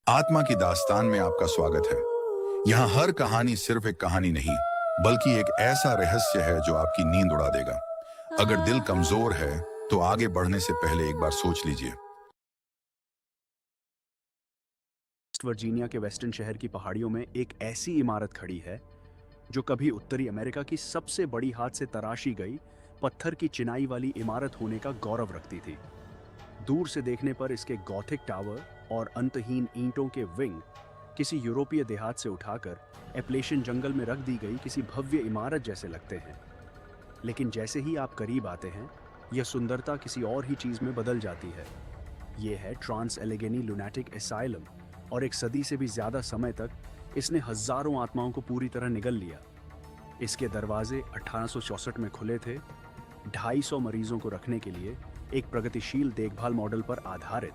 आत्मा की दास्तान में आपका स्वागत है। यहाँ हर कहानी सिर्फ एक कहानी नहीं, बल्कि एक ऐसा रहस्य है जो आपकी नींद उड़ा देगा। अगर दिल कमजोर है, तो आगे बढ़ने से पहले एक बार सोच लीजिए। वेस्ट वर्जीनिया के वेस्टर्न शहर की पहाड़ियों में एक ऐसी इमारत खड़ी है जो कभी उत्तरी अमेरिका की सबसे बड़ी हाथ से तराशी गई पत्थर की चिनाई वाली इमारत होने का गौरव रखती थी। दूर से देखने पर इसके गॉथिक टावर और अंतहीन ईंटों के विंग किसी यूरोपीय देहात से उठाकर एप्लेशियन जंगल में रख दी गई किसी भव्य इमारत जैसे लगते हैं। लेकिन जैसे ही आप करीब आते हैं, यह सुंदरता किसी और ही चीज में बदल जाती है। यह है ट्रांस एलेगेनी लुनैटिक एसाइलम, और एक सदी से भी ज्यादा समय तक इसने हजारों आत्माओं को पूरी तरह निगल लिया। इसके दरवाजे 1864 में खुले थे, 250 मरीजों को रखने के लिए एक प्रगतिशील देखभाल मॉडल पर आधारित,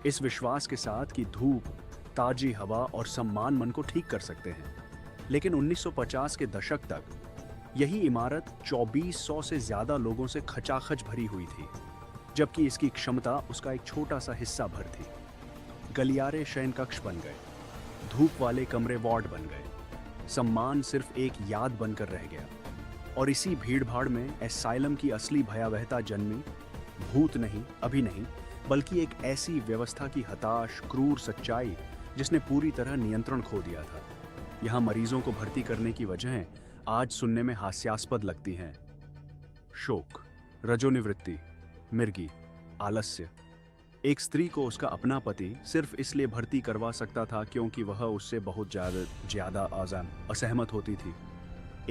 इस विश्वास के साथ कि धूप, ताजी हवा और सम्मान मन को ठीक कर सकते हैं। लेकिन 1950 के दशक तक यही इमारत 2400 से ज्यादा लोगों से खचाखच भरी हुई थी, जबकि इसकी क्षमता उसका एक छोटा सा हिस्सा भर थी। गलियारे शयन कक्ष बन गए, धूप वाले कमरे वार्ड बन गए, सम्मान सिर्फ एक याद बनकर रह गया। और इसी भीड़भाड़ में एसाइलम की असली भयावहता जन्मी, भूत नहीं, अभी नहीं, बल्कि एक ऐसी व्यवस्था की हताश, क्रूर सच्चाई जिसने पूरी तरह नियंत्रण खो दिया था। यहाँ मरीजों को भर्ती करने की वजहें आज सुनने में हास्यास्पद लगती हैं। शोक, रजोनिवृत्ति, मिर्गी, आलस्य। एक स्त्री को उसका अपना पति सिर्फ इसलिए भर्ती करवा सकता था क्योंकि वह उससे बहुत ज्यादा असहमत होती थी।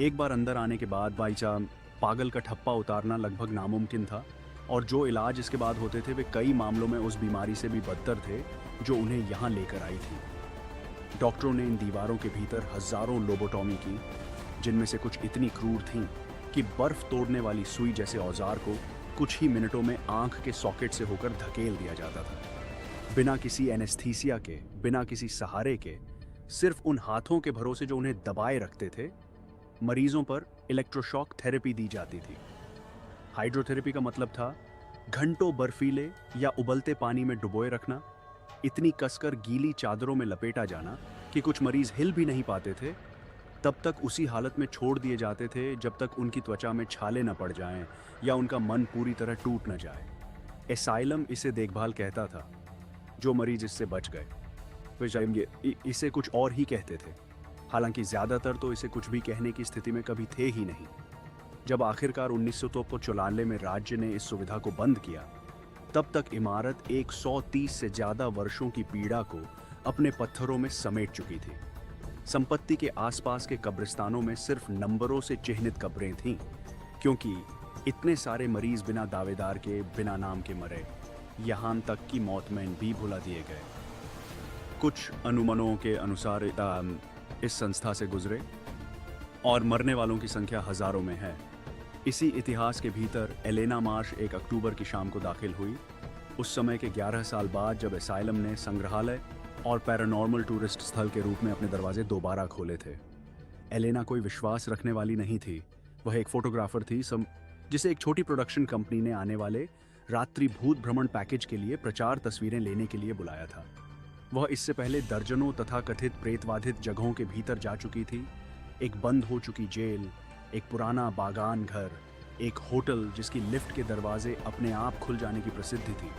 एक बार अंदर आने के बाद भाईचा पागल का ठप्पा उतारना लगभग नामुमकिन था, और जो इलाज इसके बाद होते थे वे कई मामलों में उस बीमारी से भी बदतर थे जो उन्हें यहाँ लेकर आई थी। डॉक्टरों ने इन दीवारों के भीतर हजारों लोबोटॉमी की, जिनमें से कुछ इतनी क्रूर थीं कि बर्फ तोड़ने वाली सुई जैसे औजार को कुछ ही मिनटों में आंख के सॉकेट से होकर धकेल दिया जाता था। बिना किसी एनेस्थीसिया के, बिना किसी सहारे के, सिर्फ उन हाथों के भरोसे जो उन्हें दबाए रखते थे, मरीजों पर इलेक्ट्रोशॉक थेरेपी दी जाती थी। हाइड्रोथेरेपी का मतलब था घंटों बर्फीले या उबलते पानी में डुबोए रखना, इतनी कसकर गीली चादरों में लपेटा जाना कि कुछ मरीज हिल भी नहीं पाते थे, तब तक उसी हालत में छोड़ दिए जाते थे जब तक उनकी त्वचा में छाले न पड़ जाएं या उनका मन पूरी तरह टूट न जाए। एसाइलम इसे देखभाल कहता था। जो मरीज इससे बच गए वे इसे कुछ और ही कहते थे, हालांकि ज्यादातर तो इसे कुछ भी कहने की स्थिति में कभी थे ही नहीं। जब आखिरकार 1994 में राज्य ने इस सुविधा को बंद किया, तब तक इमारत 130 से ज्यादा वर्षों की पीड़ा को अपने पत्थरों में समेट चुकी थी। संपत्ति के आसपास के कब्रिस्तानों में सिर्फ नंबरों से चिह्नित कब्रें थीं, क्योंकि इतने सारे मरीज बिना दावेदार के, बिना नाम के मरे, यहाँ तक कि मौत में भी भुला दिए गए। कुछ अनुमानों के अनुसार इस संस्था से गुजरे और मरने वालों की संख्या हजारों में है। इसी इतिहास के भीतर एलेना मार्श 1 अक्टूबर की शाम को दाखिल हुई, उस समय के 11 साल बाद जब एसाइलम ने संग्रहालय और पैरानॉर्मल टूरिस्ट स्थल के रूप में अपने दरवाजे दोबारा खोले थे। एलेना कोई विश्वास रखने वाली नहीं थी, वह एक फोटोग्राफर थी जिसे एक छोटी प्रोडक्शन कंपनी ने आने वाले रात्रि भूत भ्रमण पैकेज के लिए प्रचार तस्वीरें लेने के लिए बुलाया था। वह इससे पहले दर्जनों तथाकथित प्रेतवाधित जगहों के भीतर जा चुकी थी, एक बंद हो चुकी जेल, एक पुराना बागान घर, एक होटल जिसकी लिफ्ट के दरवाजे अपने आप खुल जाने की प्रसिद्धि थी।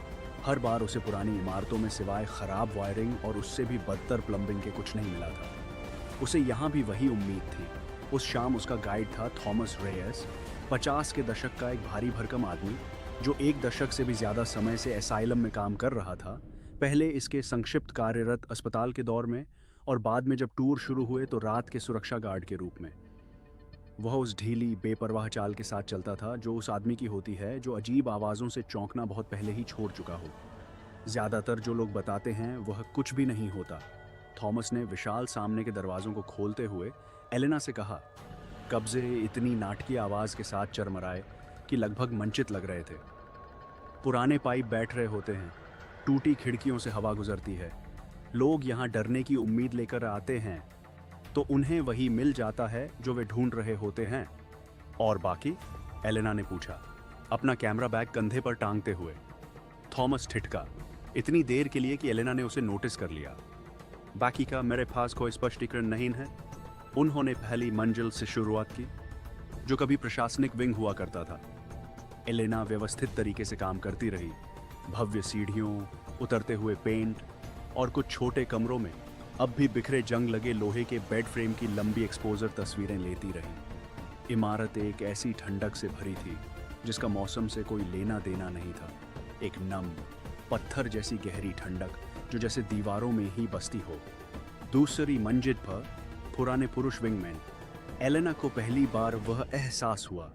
हर बार उसे पुरानी इमारतों में सिवाय खराब वायरिंग और उससे भी बदतर प्लम्बिंग के कुछ नहीं मिला था। उसे यहाँ भी वही उम्मीद थी। उस शाम उसका गाइड था थॉमस रेयस, 50 के दशक का एक भारी भरकम आदमी जो 1 दशक से भी ज्यादा समय से एसाइलम में काम कर रहा था, पहले इसके संक्षिप्त कार्यरत अस्पताल के दौर में, और बाद में जब टूर शुरू हुए तो रात के सुरक्षा गार्ड के रूप में। वह उस ढीली बेपरवाह चाल के साथ चलता था जो उस आदमी की होती है जो अजीब आवाज़ों से चौंकना बहुत पहले ही छोड़ चुका हो। ज़्यादातर जो लोग बताते हैं वह कुछ भी नहीं होता। थॉमस ने विशाल सामने के दरवाज़ों को खोलते हुए एलेना से कहा। कब्जे इतनी नाटकीय आवाज़ के साथ चरमराए कि लगभग मंचित लग रहे थे। पुराने पाइप बैठ रहे होते हैं, टूटी खिड़कियों से हवा गुजरती है। लोग यहाँ डरने की उम्मीद लेकर आते हैं तो उन्हें वही मिल जाता है जो वे ढूंढ रहे होते हैं। और बाकी? एलेना ने पूछा, अपना कैमरा बैग कंधे पर टांगते हुए। थॉमस ठिठका, इतनी देर के लिए कि एलेना ने उसे नोटिस कर लिया। बाकी का मेरे पास कोई स्पष्टीकरण नहीं है। उन्होंने पहली मंजिल से शुरुआत की, जो कभी प्रशासनिक विंग हुआ करता था। एलेना व्यवस्थित तरीके से काम करती रही, भव्य सीढ़ियों, उतरते हुए पेंट और कुछ छोटे कमरों में अब भी बिखरे जंग लगे लोहे के बेड फ्रेम की लंबी एक्सपोजर तस्वीरें लेती रही। इमारत एक ऐसी ठंडक से भरी थी जिसका मौसम से कोई लेना देना नहीं था। एक नम, पत्थर जैसी गहरी ठंडक जो जैसे दीवारों में ही बसती हो। दूसरी मंजिल पर पुराने पुरुष विंगमैन एलेना को पहली बार वह एहसास हुआ।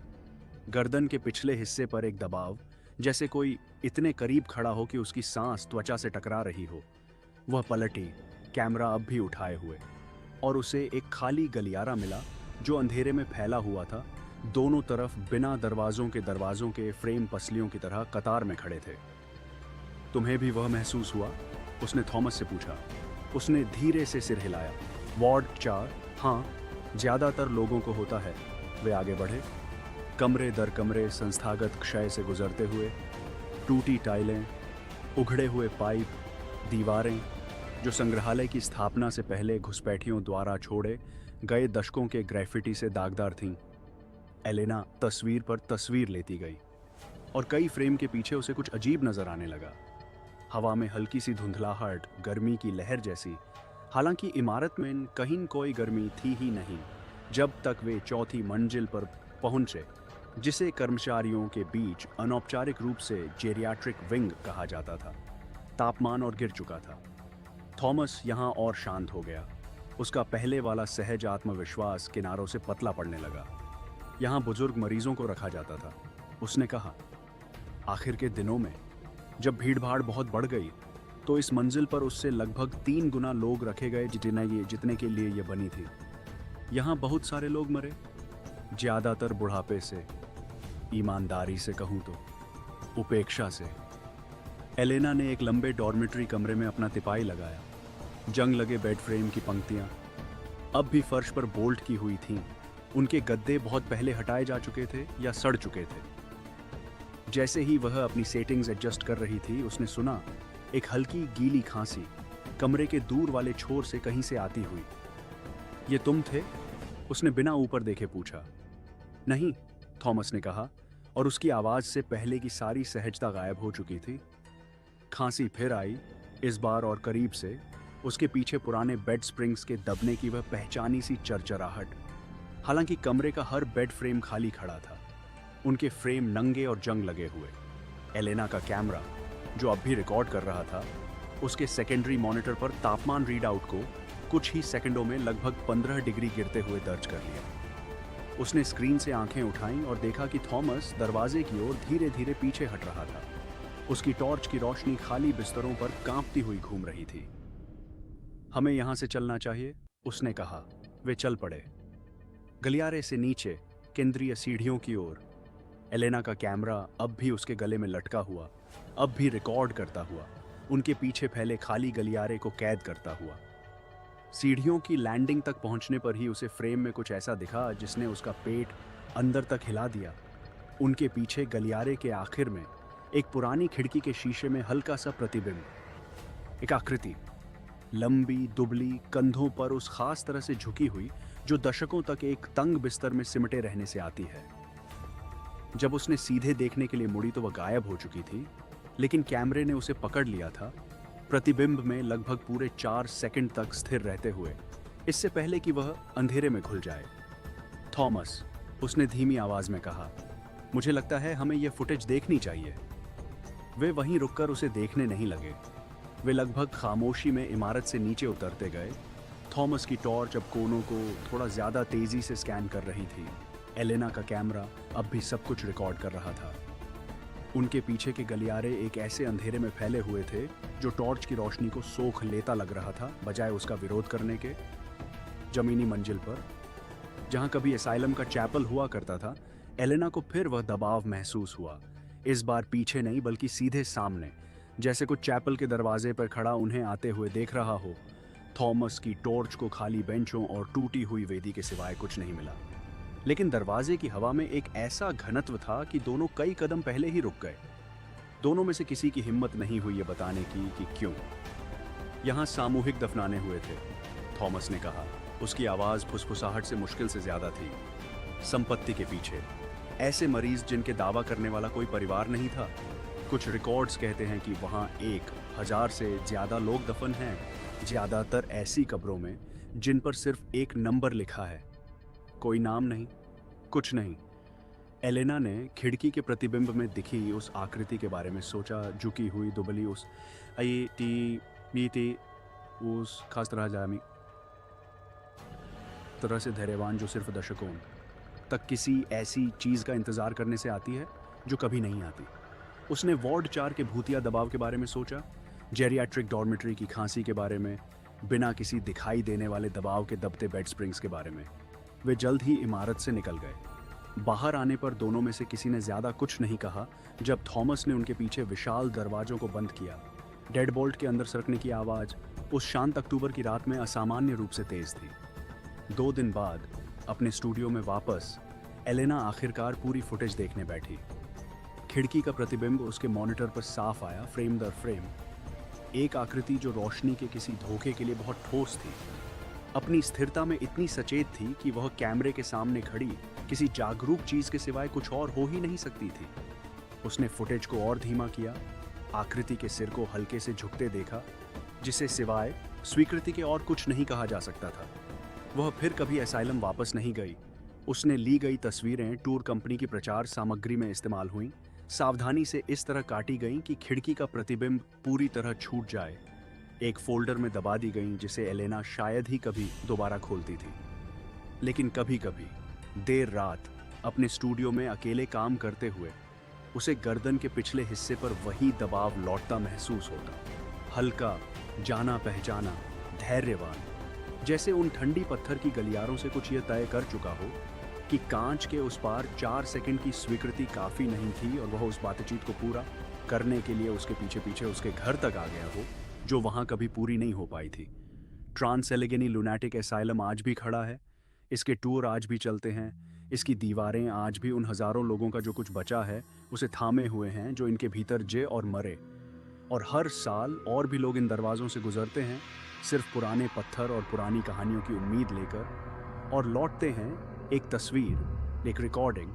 गर्दन के पिछले हिस्से पर एक दबाव, जैसे कोई इतने करीब खड़ा हो कि उसकी सांस त्वचा से टकरा रही हो। वह पलटी, कैमरा अब भी उठाए हुए, और उसे एक खाली गलियारा मिला जो अंधेरे में फैला हुआ था। दोनों तरफ बिना दरवाजों के फ्रेम पसलियों की तरह कतार में खड़े थे। तुम्हें भी वह महसूस हुआ? उसने थॉमस से पूछा। उसने धीरे से सिर हिलाया। वार्ड 4, हाँ, ज्यादातर लोगों को होता है। वे आगे बढ़े, कमरे दर कमरे संस्थागत क्षय से गुजरते हुए। टूटी टाइलें, उघड़े हुए पाइप, दीवारें जो संग्रहालय की स्थापना से पहले घुसपैठियों द्वारा छोड़े गए दशकों के ग्रेफिटी से दागदार थीं। एलेना तस्वीर पर तस्वीर लेती गई और कई फ्रेम के पीछे उसे कुछ अजीब नजर आने लगा। हवा में हल्की सी धुंधलाहट, गर्मी की लहर जैसी। हालांकि इमारत में कहीं कोई गर्मी थी ही नहीं जब तक वे चौथी मंजिल पर पहुंचे, जिसे कर्मचारियों के बीच अनौपचारिक रूप से जेरियाट्रिक विंग कहा जाता था। तापमान और गिर चुका था। थॉमस यहाँ और शांत हो गया। उसका पहले वाला सहज आत्मविश्वास किनारों से पतला पड़ने लगा। यहाँ बुजुर्ग मरीजों को रखा जाता था, उसने कहा। आखिर के दिनों में जब भीड़भाड़ बहुत बढ़ गई तो इस मंजिल पर उससे लगभग 3 गुना लोग रखे गए जितने के लिए ये बनी थी। यहाँ बहुत सारे लोग मरे, ज्यादातर बुढ़ापे से, ईमानदारी से कहूँ तो उपेक्षा से। एलेना ने एक लंबे डॉर्मेट्री कमरे में अपना तिपाई लगाया। जंग लगे बेड फ्रेम की पंक्तियां अब भी फर्श पर बोल्ट की हुई थीं। उनके गद्दे बहुत पहले हटाए जा चुके थे या सड़ चुके थे। जैसे ही वह अपनी सेटिंग्स एडजस्ट कर रही थी, उसने सुना एक हल्की गीली खांसी कमरे के दूर वाले छोर से कहीं से आती हुई। ये तुम थे? उसने बिना ऊपर देखे पूछा। नहीं, थॉमस ने कहा, और उसकी आवाज से पहले की सारी सहजता गायब हो चुकी थी। खांसी फिर आई, इस बार और करीब से। उसके पीछे पुराने बेड स्प्रिंग्स के दबने की वह पहचानी सी चरचराहट। हालांकि कमरे का हर बेड फ्रेम खाली खड़ा था, उनके फ्रेम नंगे और जंग लगे हुए। एलेना का कैमरा, जो अब भी रिकॉर्ड कर रहा था, उसके सेकेंडरी मॉनिटर पर तापमान रीडआउट को कुछ ही सेकंडों में लगभग 15 डिग्री गिरते हुए दर्ज कर लिया। उसने स्क्रीन से आंखें उठाईं और देखा कि थॉमस दरवाजे की ओर धीरे धीरे पीछे हट रहा था। उसकी टॉर्च की रोशनी खाली बिस्तरों पर कांपती हुई घूम रही थी। हमें यहां से चलना चाहिए, उसने कहा। वे चल पड़े, गलियारे से नीचे केंद्रीय सीढ़ियों की ओर। एलेना का कैमरा अब भी उसके गले में लटका हुआ, अब भी रिकॉर्ड करता हुआ, उनके पीछे फैले खाली गलियारे को कैद करता हुआ। सीढ़ियों की लैंडिंग तक पहुंचने पर ही उसे फ्रेम में कुछ ऐसा दिखा जिसने उसका पेट अंदर तक हिला दिया। उनके पीछे गलियारे के आखिर में एक पुरानी खिड़की के शीशे में हल्का सा प्रतिबिंब, एक आकृति, लंबी दुबली, कंधों पर उस खास तरह से झुकी हुई जो दशकों तक एक तंग बिस्तर में सिमटे रहने से आती है। जब उसने सीधे देखने के लिए मुड़ी तो वह गायब हो चुकी थी, लेकिन कैमरे ने उसे पकड़ लिया था, प्रतिबिंब में लगभग पूरे 4 सेकंड तक स्थिर रहते हुए, इससे पहले कि वह अंधेरे में घुल जाए। थॉमस, उसने धीमी आवाज में कहा, मुझे लगता है हमें यह फुटेज देखनी चाहिए। वे वहीं रुककर उसे देखने नहीं लगे। वे लगभग खामोशी में इमारत से नीचे उतरते गए। थॉमस की टॉर्च अब कोनों को थोड़ा ज्यादा तेजी से स्कैन कर रही थी। एलेना का कैमरा अब भी सब कुछ रिकॉर्ड कर रहा था। उनके पीछे के गलियारे एक ऐसे अंधेरे में फैले हुए थे जो टॉर्च की रोशनी को सोख लेता लग रहा था, बजाय उसका विरोध करने के। जमीनी मंजिल पर, जहां कभी एसाइलम का चैपल हुआ करता था, एलेना को फिर वह दबाव महसूस हुआ। इस बार पीछे नहीं बल्कि सीधे सामने, जैसे कुछ चैपल के दरवाजे पर खड़ा उन्हें आते हुए देख रहा हो। थॉमस की टॉर्च को खाली बेंचों और टूटी हुई वेदी के सिवाय कुछ नहीं मिला, लेकिन दरवाजे की हवा में एक ऐसा घनत्व था कि दोनों कई कदम पहले ही रुक गए। दोनों में से किसी की हिम्मत नहीं हुई ये बताने की कि क्यों। यहाँ सामूहिक दफनाने हुए थे, थॉमस ने कहा। उसकी आवाज़ फुसफुसाहट से मुश्किल से ज़्यादा थी। संपत्ति के पीछे ऐसे मरीज जिनके दावा करने वाला कोई परिवार नहीं था। कुछ रिकॉर्ड्स कहते हैं कि वहाँ 1000 से ज़्यादा लोग दफन हैं, ज़्यादातर ऐसी कब्रों में जिन पर सिर्फ एक नंबर लिखा है, कोई नाम नहीं, कुछ नहीं। एलेना ने खिड़की के प्रतिबिंब में दिखी उस आकृति के बारे में सोचा, झुकी हुई दुबली उस उस खास तरह से धैर्यवान जो सिर्फ दशकों तक किसी ऐसी चीज़ का इंतज़ार करने से आती है जो कभी नहीं आती। उसने वार्ड 4 के भूतिया दबाव के बारे में सोचा, जेरियाट्रिक डॉर्मेटरी की खांसी के बारे में, बिना किसी दिखाई देने वाले दबाव के दबते बेड स्प्रिंग्स के बारे में। वे जल्द ही इमारत से निकल गए। बाहर आने पर दोनों में से किसी ने ज़्यादा कुछ नहीं कहा जब थॉमस ने उनके पीछे विशाल दरवाजों को बंद किया। डेडबोल्ट के अंदर सरकने की आवाज़ उस शांत अक्टूबर की रात में असामान्य रूप से तेज थी। 2 दिन बाद अपने स्टूडियो में वापस एलेना आखिरकार पूरी फुटेज देखने बैठी। खिड़की का प्रतिबिंब उसके मॉनिटर पर साफ आया, फ्रेम दर फ्रेम। एक आकृति जो रोशनी के किसी धोखे के लिए बहुत ठोस थी, अपनी स्थिरता में इतनी सचेत थी कि वह कैमरे के सामने खड़ी किसी जागरूक चीज के सिवाय कुछ और हो ही नहीं सकती थी। उसने फुटेज को और धीमा किया, आकृति के सिर को हल्के से झुकते देखा, जिसे सिवाय स्वीकृति के और कुछ नहीं कहा जा सकता था। वह फिर कभी असाइलम वापस नहीं गई। उसने ली गई तस्वीरें टूर कंपनी की प्रचार सामग्री में इस्तेमाल हुईं, सावधानी से इस तरह काटी गईं कि खिड़की का प्रतिबिंब पूरी तरह छूट जाए। एक फोल्डर में दबा दी गईं जिसे एलेना शायद ही कभी दोबारा खोलती थी। लेकिन कभी कभी देर रात अपने स्टूडियो में अकेले काम करते हुए उसे गर्दन के पिछले हिस्से पर वही दबाव लौटता महसूस होता, हल्का, जाना पहचाना, धैर्यवान, जैसे उन ठंडी पत्थर की गलियारों से कुछ यह तय कर चुका हो कि कांच के उस पार 4 सेकंड की स्वीकृति काफ़ी नहीं थी और वह उस बातचीत को पूरा करने के लिए उसके पीछे पीछे उसके घर तक आ गया हो जो वहाँ कभी पूरी नहीं हो पाई थी। ट्रांस एलेगेनी लुनैटिक असाइलम आज भी खड़ा है, इसके टूर आज भी चलते हैं, इसकी दीवारें आज भी उन हज़ारों लोगों का जो कुछ बचा है उसे थामे हुए हैं जो इनके भीतर जे और मरे। और हर साल और भी लोग इन दरवाज़ों से गुजरते हैं, सिर्फ पुराने पत्थर और पुरानी कहानियों की उम्मीद लेकर, और लौटते हैं एक तस्वीर, एक रिकॉर्डिंग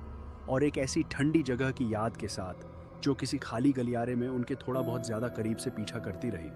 और एक ऐसी ठंडी जगह की याद के साथ जो किसी खाली गलियारे में उनके थोड़ा बहुत ज़्यादा करीब से पीछा करती रही।